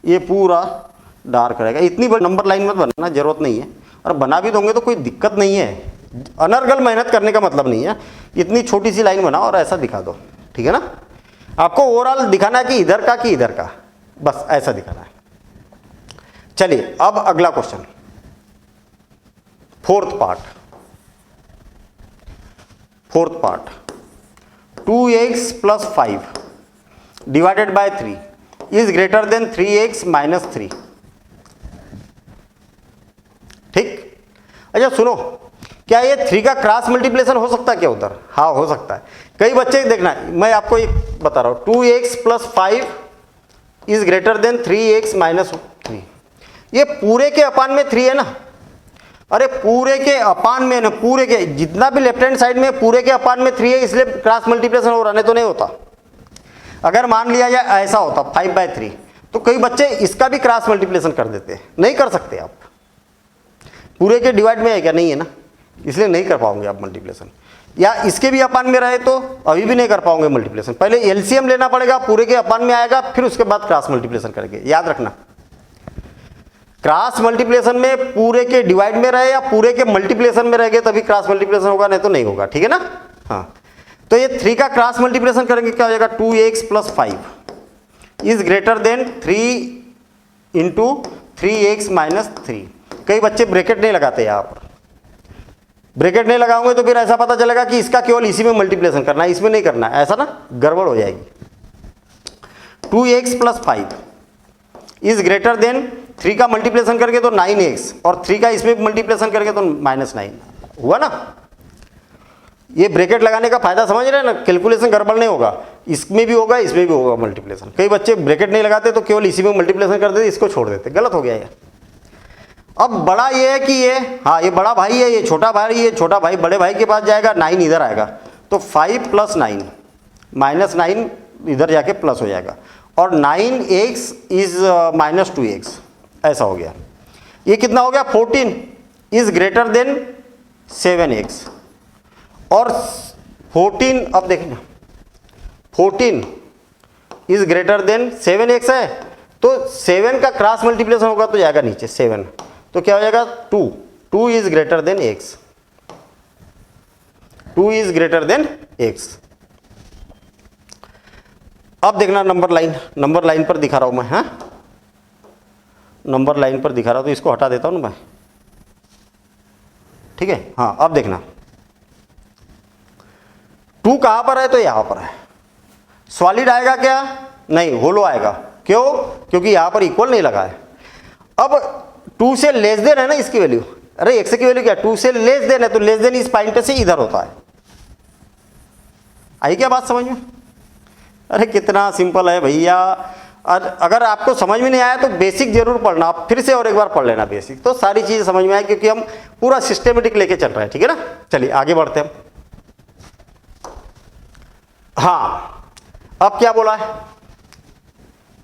ये पूरा डार्क रहेगा। इतनी बड़ी नंबर लाइन मत बनाना, जरूरत नहीं है, और बना भी दोगे तो कोई दिक्कत नहीं है, अनर्गल मेहनत करने का मतलब नहीं है। इतनी छोटी सी लाइन बनाओ और ऐसा दिखा दो, ठीक है ना। आपको ओवरऑल दिखाना है कि इधर का कि इधर का, बस ऐसा दिखाना है। चलिए अब अगला question, fourth part 2x + 5 divided by 3 is greater then 3x - 3, ठीक। अच्छा सुनो, क्या ये 3 का क्रॉस मल्टीप्लिकेशन हो सकता है क्या उधर, हाँ हो सकता है। कई बच्चे देखना, मैं आपको एक बता रहा हूँ, 2x + 5 is greater then 3x - 3, ये पूरे के अपान में 3 है ना, अरे पूरे के अपान में ना, पूरे के जितना भी लेफ्ट हैंड साइड में पूरे के अपान में 3 है, इसलिए क्रॉस मल्टीप्लिकेशन हो रहा, नहीं तो नहीं होता। अगर मान लिया जाए ऐसा होता 5/3, तो कई बच्चे इसका भी क्रॉस मल्टीप्लिकेशन कर देते हैं, नहीं कर सकते आप, पूरे के डिवाइड में है क्या, नहीं है ना, इसलिए नहीं कर पाओगे आप मल्टीप्लिकेशन। या इसके भी अपान में रहे तो अभी भी नहीं कर पाओगे मल्टीप्लिकेशन, पहले एलसीएम लेना पड़ेगा, पूरे के अपान में आएगा, फिर उसके बाद क्रॉस मल्टीप्लिकेशन करेंगे, याद रखना। क्रॉस मल्टीप्लिकेशन में पूरे के डिवाइड में रहे या पूरे के मल्टीप्लिकेशन में रहेंगे तभी क्रॉस मल्टीप्लिकेशन होगा, नहीं तो नहीं होगा, ठीक है ना। हाँ तो ये 3 का क्रॉस मल्टीप्लिकेशन करेंगे, क्या हो जाएगा 2x + 5 is greater then 3 × 3x - 3। कई बच्चे ब्रैकेट नहीं लगाते, यहाँ पर ब्रैकेट नहीं लगाओगे तो फिर ऐसा पता चलेगा कि इसका केवल इसी में मल्टीप्लिकेशन करना है, इसमें नहीं करना है, ऐसा ना गड़बड़ हो जाएगी। 2x + 5 इज ग्रेटर देन 3 का मल्टीप्लिकेशन करके तो 9x, और 3 का इसमें मल्टीप्लिकेशन करके तो -9 हुआ ना। ये ब्रैकेट लगाने का फायदा समझ रहे हैं ना, कैलकुलेशन गड़बड़ नहीं होगा। इसमें भी होगा, इसमें भी होगा मल्टीप्लिकेशन। कई बच्चे ब्रैकेट नहीं लगाते तो केवल इसी में मल्टीप्लिकेशन कर देते, इसको छोड़ देते, गलत हो गया ये। अब बड़ा ये है कि ये, हाँ ये बड़ा भाई है, ये छोटा भाई है, छोटा भाई बड़े भाई के पास जाएगा, 9 इधर आएगा, तो 5 + 9 -9 इधर जाके प्लस हो जाएगा, और 9x इज -2x, ऐसा हो गया। ये कितना हो गया, 14 इज ग्रेटर देन 7x, और 14, अब देखना 14 इज ग्रेटर देन 7x है, तो 7 का क्रॉस मल्टीप्लिकेशन होगा तो जाएगा नीचे 7, तो क्या हो जाएगा 2 is greater then x, 2 is greater then x। अब देखना नंबर लाइन पर दिखा रहा हूं मैं, हाँ नंबर लाइन पर दिखा रहा हूं, तो इसको हटा देता हूं ना मैं, ठीक है। हाँ अब देखना 2 कहां पर है, तो यहां पर है। सॉलिड आएगा क्या, नहीं होलो आएगा, क्यों, क्योंकि यहां पर इक्वल नहीं लगा है। अब 2 से लेस देन है ना इसकी वैल्यू, अरे x की वैल्यू क्या, 2 से लेस देन है, तो लेस देन इस पॉइंट से इधर होता है। आई क्या बात समझ में, अरे कितना सिंपल है भैया। अगर आपको समझ में नहीं आया तो बेसिक जरूर पढ़ना, आप फिर से और एक बार पढ़ लेना बेसिक, तो सारी चीजें समझ में आए, क्योंकि हम पूरा सिस्टेमेटिक लेके चल रहे हैं, ठीक है ना। चलिए आगे बढ़ते हैं। हाँ अब क्या बोला है,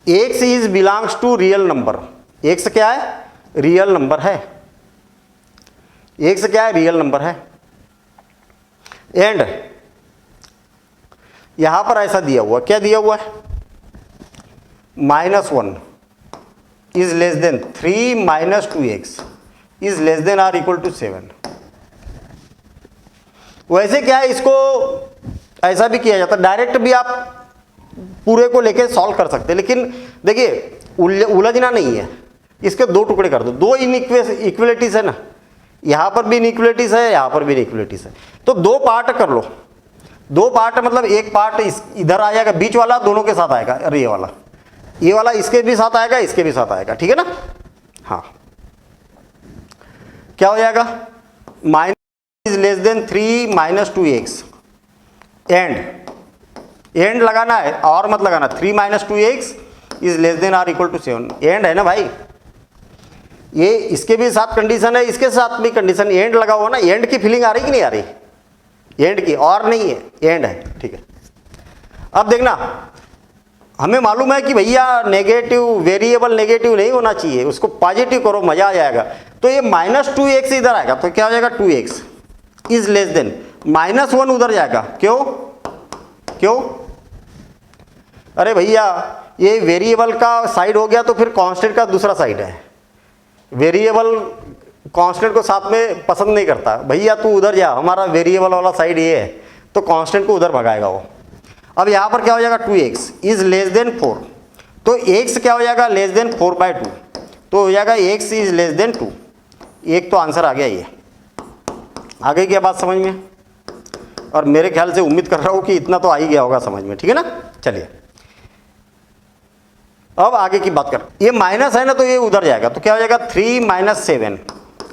x is belongs to real number, x क्या है, रियल नंबर है, x क्या है, रियल नंबर है। एंड यहां पर ऐसा दिया हुआ, क्या दिया हुआ है, -1 is less than 3 - 2x is less than or equal to 7। वैसे क्या है, इसको ऐसा भी किया जाता है, डायरेक्ट भी आप पूरे को लेके सॉल्व कर सकते हैं, लेकिन देखिए उलझना नहीं है, इसके 2 टुकड़े कर दो, 2 इनइक्वलिटीज है ना, यहां पर भी इनइक्वलिटीज है, यहां पर भी इनइक्वलिटीज है, तो 2 पार्ट कर लो। 2 पार्ट मतलब एक पार्ट इधर आ जाएगा, बीच वाला दोनों के साथ आएगा, अरे ये वाला इसके भी साथ आएगा, इसके भी साथ आएगा, ठीक है ना। हाँ क्या हो जाएगा, -is less than 3 - 2x, and लगाना है और मत लगाना, 3 - 2x is less than or equal to 7, and है ना भाई, ये इसके भी साथ कंडीशन है, इसके साथ भी कंडीशन, एंड लगा हुआ ना, एंड की फीलिंग आ रही कि नहीं आ रही, एंड की, और नहीं है, एंड है, ठीक है। अब देखना, हमें मालूम है कि भैया नेगेटिव वेरिएबल नेगेटिव नहीं होना चाहिए, उसको पॉजिटिव करो, मजा आ जाएगा। तो ये -2x इधर आएगा, तो क्या हो जाएगा, 2x इज लेस देन, -1 उधर जाएगा, क्यों, अरे भैया ये वेरिएबल का साइड हो गया, तो फिर कांस्टेंट का दूसरा साइड है, वेरिएबल कांस्टेंट को साथ में पसंद नहीं करता, भैया तू उधर जा, हमारा वेरिएबल वाला साइड ये है, तो कांस्टेंट को उधर भगाएगा वो। अब यहाँ पर क्या हो जाएगा, 2x इज लेस देन 4, तो x क्या हो जाएगा, लेस देन 4/2, तो हो जाएगा x इज लेस देन 2। एक तो आंसर आ गया, ये आ गई क्या बात समझ में, और मेरे ख्याल से उम्मीद कर रहा हूँ कि इतना तो आ ही गया होगा समझ में, ठीक है ना। चलिए अब आगे की बात कर, ये माइनस है ना, तो ये उधर जाएगा, तो क्या हो जाएगा, 3 - 7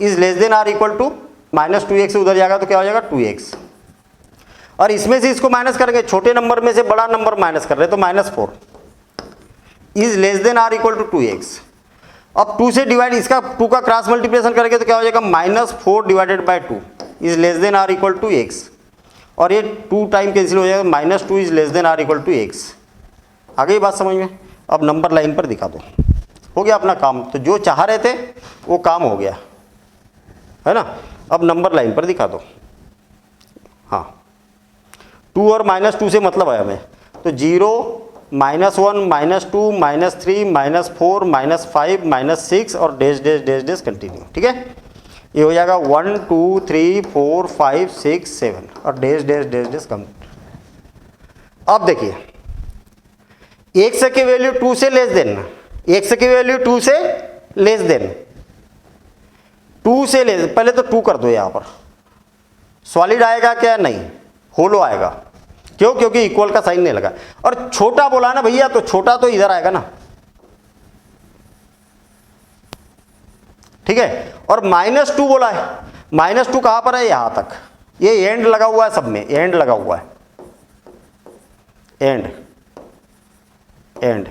is less than or equal to -2x उधर जाएगा, तो क्या हो जाएगा 2x, और इसमें से इसको माइनस करेंगे, छोटे नंबर में से बड़ा नंबर माइनस कर रहे, तो -4 is less than or equal to 2x। अब 2 से डिवाइड, इसका 2 का क्रॉस मल्टीप्लिकेशन करेंगे तो क्या हो जाएगा, -4/2 is less than or equal to x, और ये 2 टाइम कैंसिल हो जाएगा, -2 is less than or equal to x। आ गई बात समझ में। अब नंबर लाइन पर दिखा दो, हो गया अपना काम, तो जो चाह रहे थे वो काम हो गया है ना। अब नंबर लाइन पर दिखा दो, हाँ 2 और -2 से मतलब है हमें, तो 0 -1 -2 -3 -4 -5 -6 और dash dash dash dash continue, ठीक है। ये हो जाएगा 1 2 3 4 5 6 7 और dash dash dash dash complete. अब देखिए x की वैल्यू 2 से लेस देन, x की वैल्यू 2 से लेस देन, 2 से लेस, पहले तो 2 कर दो, यहां पर सॉलिड आएगा क्या, नहीं होलो आएगा, क्यों, क्योंकि इक्वल का साइन नहीं लगा, और छोटा बोला ना भैया, तो छोटा तो इधर आएगा ना, ठीक है। और -2 बोला है, -2 कहां पर है, यहां तक, ये एंड लगा हुआ है, सब में एंड लगा हुआ है, एंड एंड।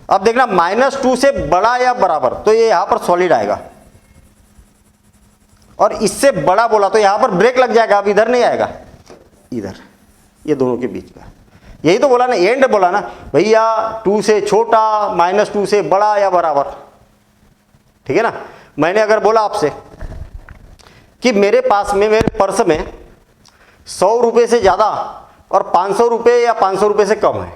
अब देखना -2 से बड़ा या बराबर, तो ये यहां पर सॉलिड आएगा, और इससे बड़ा बोला तो यहां पर ब्रेक लग जाएगा, अब इधर नहीं आएगा, इधर, ये दोनों के बीच का। यही तो बोला ना, एंड बोला ना भैया, 2 से छोटा, -2 से बड़ा या बराबर, ठीक है ना। मैंने अगर बोला आपसे कि मेरे पास में, मेरे पर्स में 100 रुपये से ज़्यादा और 500 रुपये या 500 रुपये से कम है,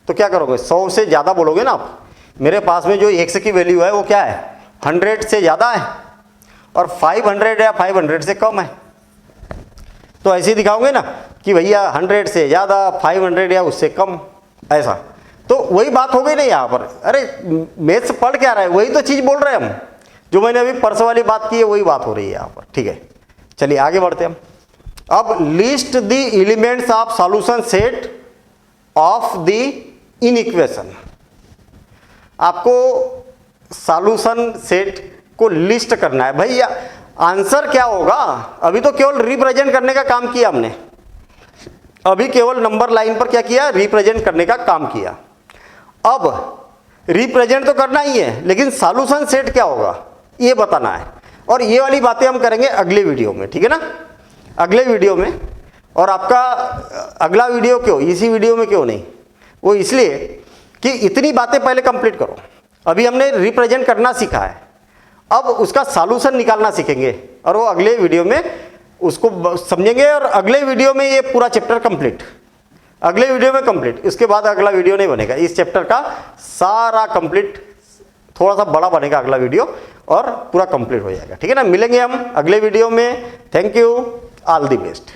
तो क्या करोगे? 100 से ज़्यादा बोलोगे ना आप। मेरे पास में जो x की वैल्यू है वो क्या है? 100 से ज़्यादा है, और 500 या 500 से कम है, तो ऐसे ही दिखाओगे ना कि भैया 100 से ज़्यादा, 500 या उससे कम, ऐसा। तो वही बात हो गई ना यहाँ पर। अरे मैथ्स पढ़ क्या रहा है, वही तो चीज़ बोल रहे हैं हम, जो मैंने अभी पर्स वाली बात की है वही बात हो रही है यहाँ पर, ठीक है। चलिए आगे बढ़ते हैं हम। अब list the elements of solution set of the in equation. आपको सॉल्यूशन सेट को लिस्ट करना है भैया। आंसर क्या होगा? अभी तो केवल रिप्रेजेंट करने का काम किया हमने, अभी केवल नंबर लाइन पर क्या किया? रिप्रेजेंट करने का काम किया। अब रिप्रेजेंट तो करना ही है, लेकिन सॉल्यूशन सेट क्या होगा ये बताना है, और ये वाली बातें हम करेंगे अगले वीडियो में, ठीक है ना, अगले वीडियो में। और आपका अगला वीडियो क्यों, इसी वीडियो में क्यों नहीं? वो इसलिए कि इतनी बातें पहले कंप्लीट करो। अभी हमने रिप्रेजेंट करना सीखा है, अब उसका सॉल्यूशन निकालना सीखेंगे, और वो अगले वीडियो में उसको समझेंगे, और अगले वीडियो में ये पूरा चैप्टर कंप्लीट, अगले वीडियो में कंप्लीट। इसके बाद अगला वीडियो नहीं बनेगा, इस चैप्टर का सारा कंप्लीट, थोड़ा सा बड़ा बनेगा अगला वीडियो, और पूरा कंप्लीट हो जाएगा, ठीक है ना। मिलेंगे हम अगले वीडियो में। Thank you, all the best.